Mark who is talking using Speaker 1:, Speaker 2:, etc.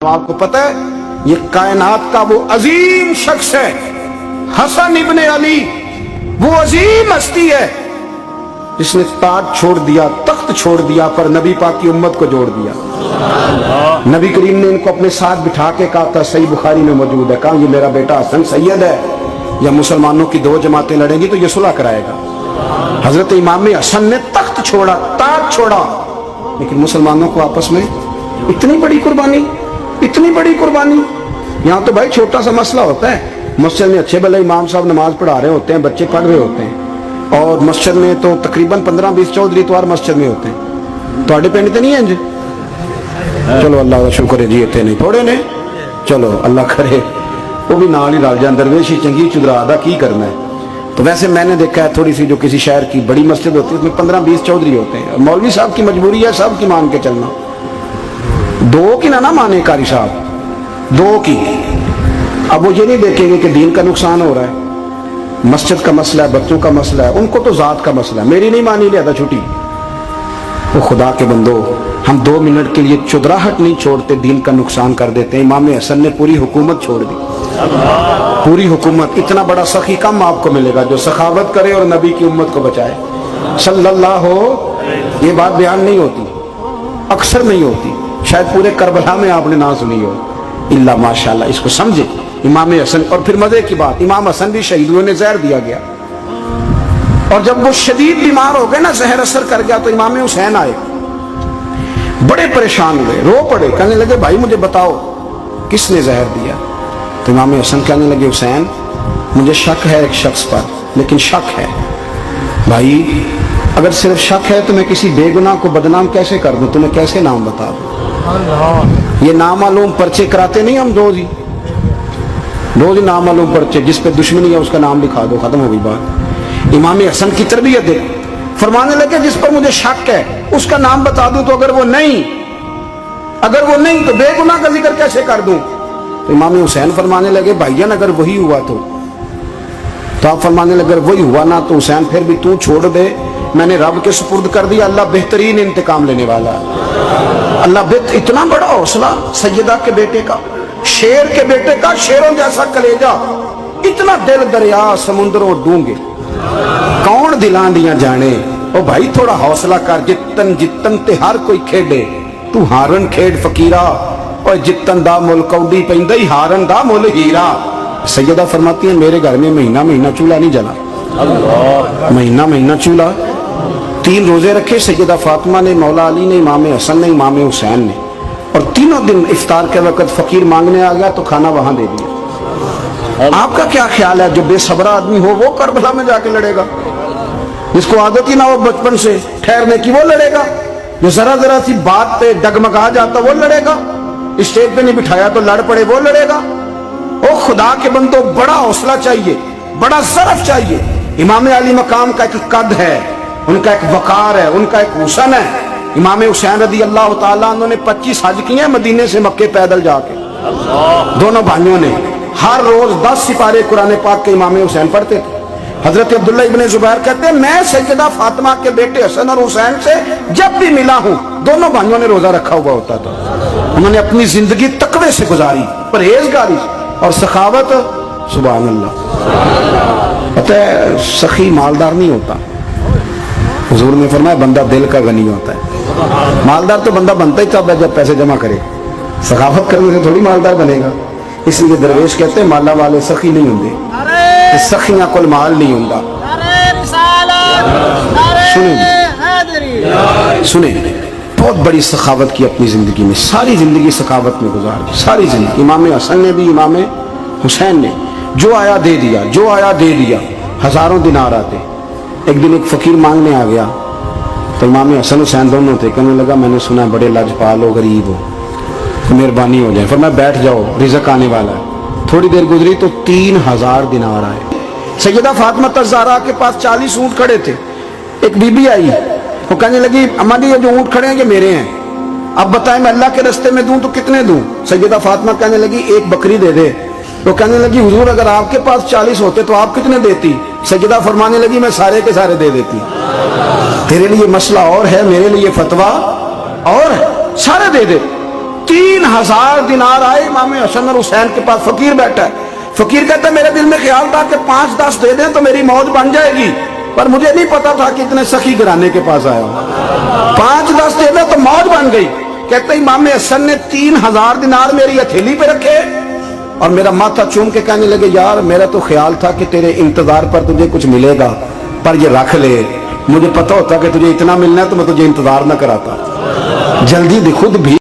Speaker 1: आपको पता है ये कायनात का वो अजीम शख्स है हसन इब्ने अली, वो अजीम हस्ती है जिसने ताज छोड़ दिया, तख्त छोड़ दिया, पर नबी पाक की उम्मत को जोड़ दिया। नबी करीम ने इनको अपने साथ बिठा के कहा था, सही बुखारी में मौजूद है, कहा ये मेरा बेटा हसन सैयद है, या मुसलमानों की दो जमातें लड़ेंगी तो ये सुलह कराएगा। हजरत इमाम हसन ने तख्त छोड़ा, ताज छोड़ा, लेकिन मुसलमानों को आपस में इतनी बड़ी कुर्बानी, इतनी बड़ी कुर्बानी। यहाँ तो भाई छोटा सा मसला होता है, मस्जिद में अच्छे भले इमाम साहब नमाज पढ़ा रहे होते हैं, बच्चे पढ़ रहे होते हैं, और मस्जिद में तो तकरीबन 15-20 चौधरी इतवार मस्जिद में होते हैं। तो पिंड तो नहीं है इंज, चलो अल्लाह का शुक्र है जी, इतने नहीं थोड़े ने, चलो अल्लाह करे वो भी नाल ही रल जाए, दरवेशी चंगी चुदरा दा की करना है। तो वैसे मैंने देखा है थोड़ी सी जो किसी शहर की बड़ी मस्जिद होती है उसमें 15-20 चौधरी होते हैं। मौलवी साहब की मजबूरी है सब की मान के चलना, दो की ना माने कारी साहब, दो की। अब वो ये नहीं देखेंगे कि दीन का नुकसान हो रहा है, मस्जिद का मसला है, बच्चों का मसला है, उनको तो जात का मसला है, मेरी नहीं मानी लिया छुट्टी। वो खुदा के बंदो, हम 2 मिनट के लिए चुदराहट नहीं छोड़ते, दीन का नुकसान कर देते हैं। इमाम हसन ने पूरी हुकूमत छोड़ दी, पूरी हुकूमत। इतना बड़ा सखी कम आपको मिलेगा जो सखावत करे और नबी की उम्मत को बचाए सल्लल्लाहु। ये बात बयान नहीं होती, अक्सर नहीं होती, शायद पूरे करबला में आपने ना सुनी हो, इल्ला माशाल्लाह। इसको समझे इमाम हसन। और फिर मजे की बात, इमाम हसन भी शहीद हुए, ने जहर दिया गया, और जब वो शदीद बीमार हो गए ना, जहर असर कर गया, तो इमाम हुसैन आए, बड़े परेशान हुए, रो पड़े, कहने लगे भाई मुझे बताओ किसने जहर दिया। तो इमाम हसन कहने लगे हुसैन मुझे शक है एक शख्स पर, लेकिन शक है भाई, अगर सिर्फ शक है तो मैं किसी बेगुनाह को बदनाम कैसे कर दूं, तुम्हें कैसे नाम बता दूं। ये नामालूम पर्चे कराते नहीं हम रोज ही नामालूम पर्चे, जिस पे दुश्मनी है उसका नाम लिखा दो, खत्म हो गई बात। इमाम हसन की तरबियत है, फरमाने लगे जिस पर मुझे शक है उसका नाम बता दूं, तो अगर वो नहीं तो बेगुनाह का जिक्र कैसे कर दूं। तो इमाम हुसैन फरमाने लगे भाईजान अगर वही हुआ तो आप फरमाने लगे वही हुआ ना तो हुसैन फिर भी तू छोड़ दे, मैंने रब के सुपुर्द कर दिया, अल्लाह बेहतरीन इंतकाम लेने वाला। अल्लाह इतना बड़ा हौसला सैयदा के बेटे का, शेर के बेटे का, शेरों जैसा कलेजा, इतना दिल दरिया समुद्रों डूंगे, कौन दिलां दियां जाने। ओ भाई थोड़ा हौसला कर, जितन ते हर कोई खेडे, तू हारन खेड फकीरा, और जितन दा मुल कौडी पैंदा ही हारन दा मुल हीरा। सैयदा फरमाती है मेरे घर में महीना चूल्हा नहीं जला, महीना चूल्हा। 3 रोजे रखे सैयदा फातिमा ने, मौला अली ने, इमाम हसन ने, इमाम हुसैन ने, और तीनों दिन इफ्तार के वक्त फकीर मांगने आ गया तो खाना वहां दे दिया। आपका क्या ख्याल है जो बेसब्रा आदमी हो वो करबला में जाके लड़ेगा, जिसको आदत ही ना हो बचपन से ठहरने की वो लड़ेगा, जो जरा सी बात पे डगमगा जाता वो लड़ेगा, स्टेज पे नहीं बिठाया तो लड़ पड़े वो लड़ेगा। ओ खुदा के बंदो, बड़ा हौसला चाहिए, बड़ा ज़रफ चाहिए। इमाम अली मकाम का एक कद है, उनका एक वकार है, उनका एक हुसन है। इमाम हुसैन रदी अल्लाह ताला अन्हु ने 25 हज किए मदीने से मक्के पैदल जाके, दोनों भाइयों ने। हर रोज 10 सिपारे कुरान पाक के इमाम हुसैन पढ़ते थे। हजरत अब्दुल्ला इब्ने जुबैर कहते हैं मैं सैयदा फातिमा के बेटे हसन और हुसैन से जब भी मिला हूं, दोनों भाइयों ने रोजा रखा हुआ होता था। उन्होंने अपनी जिंदगी तकवे से गुजारी, परहेजगारी और सखावत। सुभान अल्लाह। पता है सखी मालदार नहीं होता, हुजूर ने फरमाया बंदा दिल का गनी होता है। मालदार तो बंदा बनता ही तब है जब पैसे जमा करे, सखावत करने से थोड़ी मालदार बनेगा। इसलिए दरवेश कहते हैं माला वाले सखी नहीं होंगे, सखियां कोल माल नहीं होता। सुने बहुत बड़ी सखावत की अपनी जिंदगी में, सारी जिंदगी सखावत में गुजार दी, सारी जिंदगी। इमाम हसन ने भी, इमाम हुसैन ने, जो आया दे दिया, जो आया दे दिया। हजारों दिनार आते। एक दिन एक फकीर मांगने आ गया, तो इमाम हसन हुसैन दोनों थे, कहने लगा मैंने सुना बड़े लाजपाल हो, गरीब हो, मेहरबानी हो जाए। फिर मैं बैठ जाओ रिज़्क़ आने वाला है। थोड़ी देर गुजरी तो 3000 दिनार आए। सैयदा फातिमा ज़हरा के पास 40 ऊंट खड़े थे। एक बीबी आई, वो कहने लगी अम्मा जी ये जो ऊंट खड़े हैं ये मेरे हैं, अब बताएं मैं अल्लाह के रास्ते में दूं तो कितने दूं। सैयदा फातिमा कहने लगी एक बकरी दे दे। तो कहने लगी हुजूर अगर आपके पास 40 होते तो आप कितने देती। सैयदा फरमाने लगी मैं सारे के सारे दे देती। तेरे लिए मसला और है, मेरे लिए फतवा और है, सारे दे दे। 3000 दिनार आए। इमाम हसन और हुसैन के पास फकीर बैठा है। फकीर कहता है मेरे दिल में ख्याल था कि 5-10 दे दें तो मेरी मौज बन जाएगी, पर मुझे नहीं पता था कि इतने सखी घराने के पास आया हूं। 5-10 दे दें तो मौज बन गई। कहते इमाम हसन ने 3000 दिनार मेरी हथेली पे रखे और मेरा माथा चूम के कहने लगे, यार मेरा तो ख्याल था कि तेरे इंतजार पर तुझे कुछ मिलेगा, पर ये रख ले। मुझे पता होता कि तुझे इतना मिलना है तो मैं तुझे इंतजार ना कराता। जल्दी खुद भी